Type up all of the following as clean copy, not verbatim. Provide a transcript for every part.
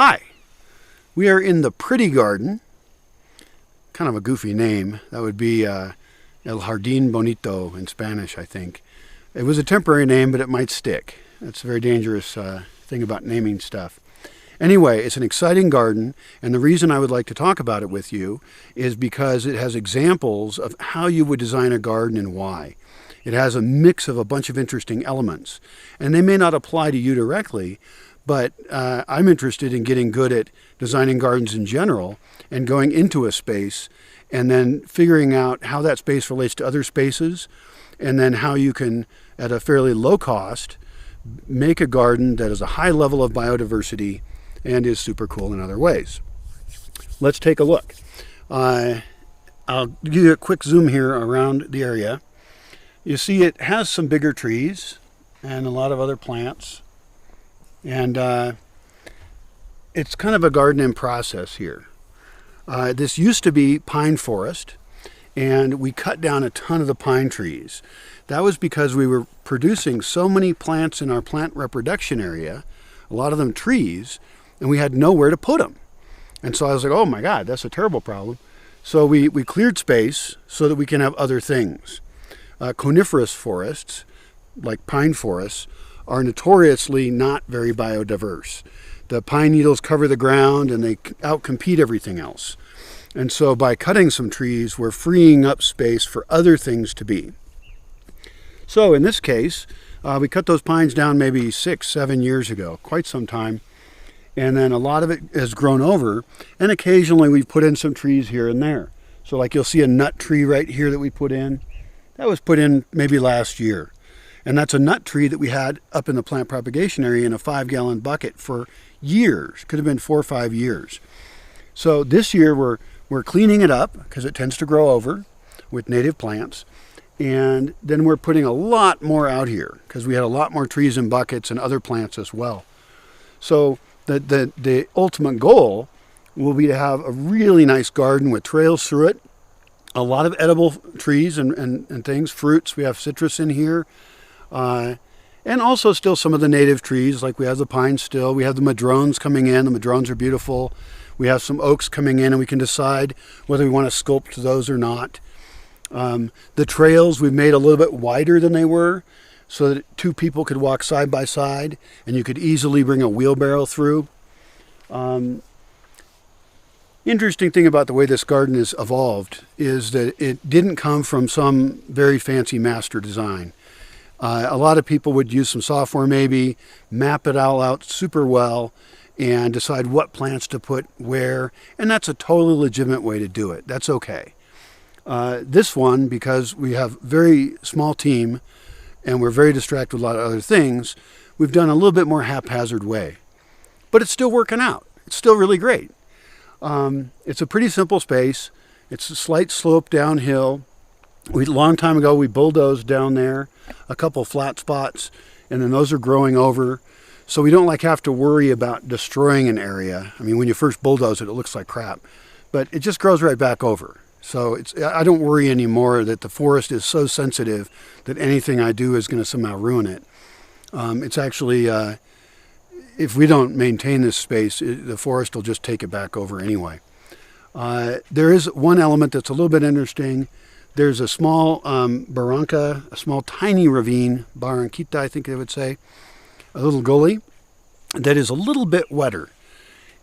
Hi, we are in the Pretty Garden, kind of a goofy name. That would be El Jardín Bonito in Spanish, I think. It was a temporary name, but it might stick. That's a very dangerous thing about naming stuff. Anyway, it's an exciting garden, and the reason I would like to talk about it with you is because it has examples of how you would design a garden and why. It has a mix of a bunch of interesting elements, and they may not apply to you directly, but I'm interested in getting good at designing gardens in general and going into a space and then figuring out how that space relates to other spaces, and then how you can, at a fairly low cost, make a garden that has a high level of biodiversity and is super cool in other ways. Let's take a look. I'll give you a quick zoom here around the area. You see it has some bigger trees and a lot of other plants. And it's kind of a garden in process here. This used to be pine forest, and we cut down a ton of the pine trees. That was because we were producing so many plants in our plant reproduction area, a lot of them trees, and we had nowhere to put them. And so I was like, oh my God, that's a terrible problem. So we cleared space so that we can have other things. Coniferous forests, like pine forests, are notoriously not very biodiverse. The pine needles cover the ground and they outcompete everything else. And so by cutting some trees, we're freeing up space for other things to be. So in this case, we cut those pines down maybe 6-7 years ago, quite some time. And then a lot of it has grown over, and occasionally we've put in some trees here and there. So like you'll see a nut tree right here that we put in. That was put in maybe last year. And that's a nut tree that we had up in the plant propagation area in a 5-gallon bucket for years. Could have been 4 or 5 years. So this year we're cleaning it up because it tends to grow over with native plants. And then we're putting a lot more out here because we had a lot more trees in buckets and other plants as well. So the ultimate goal will be to have a really nice garden with trails through it. A lot of edible trees and things, fruits. We have citrus in here. And also still some of the native trees, like we have the pine still. We have the madrones coming in. The madrones are beautiful. We have some oaks coming in, and we can decide whether we want to sculpt those or not. The trails we've made a little bit wider than they were so that 2 people could walk side by side, and you could easily bring a wheelbarrow through. Interesting thing about the way this garden is evolved is that it didn't come from some very fancy master design. A lot of people would use some software maybe, map it all out super well, and decide what plants to put where, and that's a totally legitimate way to do it. That's okay. This one, because we have very small team and we're very distracted with a lot of other things, we've done a little bit more haphazard way. But it's still working out. It's still really great. It's a pretty simple space. It's a slight slope downhill. A long time ago we bulldozed down there a couple flat spots, and then those are growing over. So we don't have to worry about destroying an area. I mean, when you first bulldoze it, it looks like crap, but it just grows right back over. So I don't worry anymore that the forest is so sensitive that anything I do is going to somehow ruin it. It's actually, if we don't maintain this space, the forest will just take it back over anyway. There is one element that's a little bit interesting. There's a small barranca, a small tiny ravine, barranquita I think they would say, a little gully that is a little bit wetter.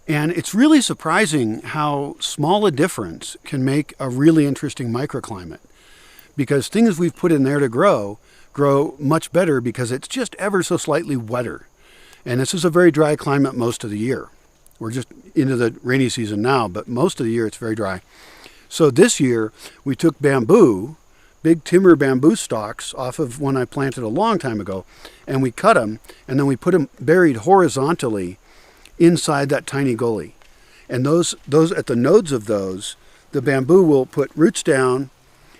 And it's really surprising how small a difference can make a really interesting microclimate, because things we've put in there to grow much better because it's just ever so slightly wetter. And this is a very dry climate most of the year. We're just into the rainy season now, but most of the year it's very dry. So this year we took bamboo, big timber bamboo stalks off of one I planted a long time ago, and we cut them, and then we put them buried horizontally inside that tiny gully. And those at the nodes of those, the bamboo will put roots down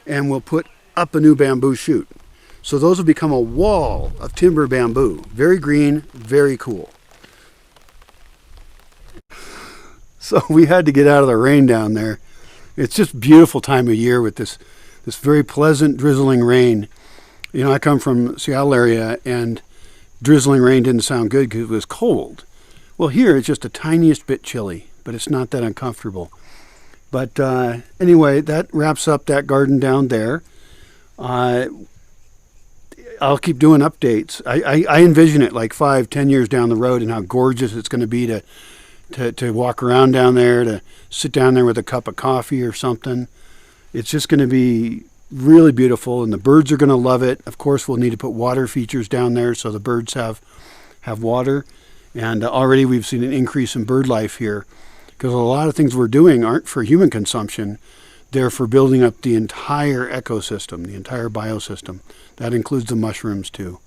and will put up a new bamboo shoot. So those will become a wall of timber bamboo. Very green, very cool. So we had to get out of the rain down there. It's just a beautiful time of year with this very pleasant drizzling rain. You know, I come from Seattle area, and drizzling rain didn't sound good because it was cold. Well, here it's just the tiniest bit chilly, but it's not that uncomfortable. But anyway, that wraps up that garden down there. I'll keep doing updates. I envision it like 5, 10 years down the road and how gorgeous it's going to be to walk around down there, to sit down there with a cup of coffee or something. It's just going to be really beautiful, and the birds are going to love it. Of course, we'll need to put water features down there so the birds have water. And already we've seen an increase in bird life here, because a lot of things we're doing aren't for human consumption. They're for building up the entire ecosystem, the entire biosystem. That includes the mushrooms too.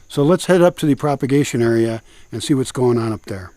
So let's head up to the propagation area and see what's going on up there.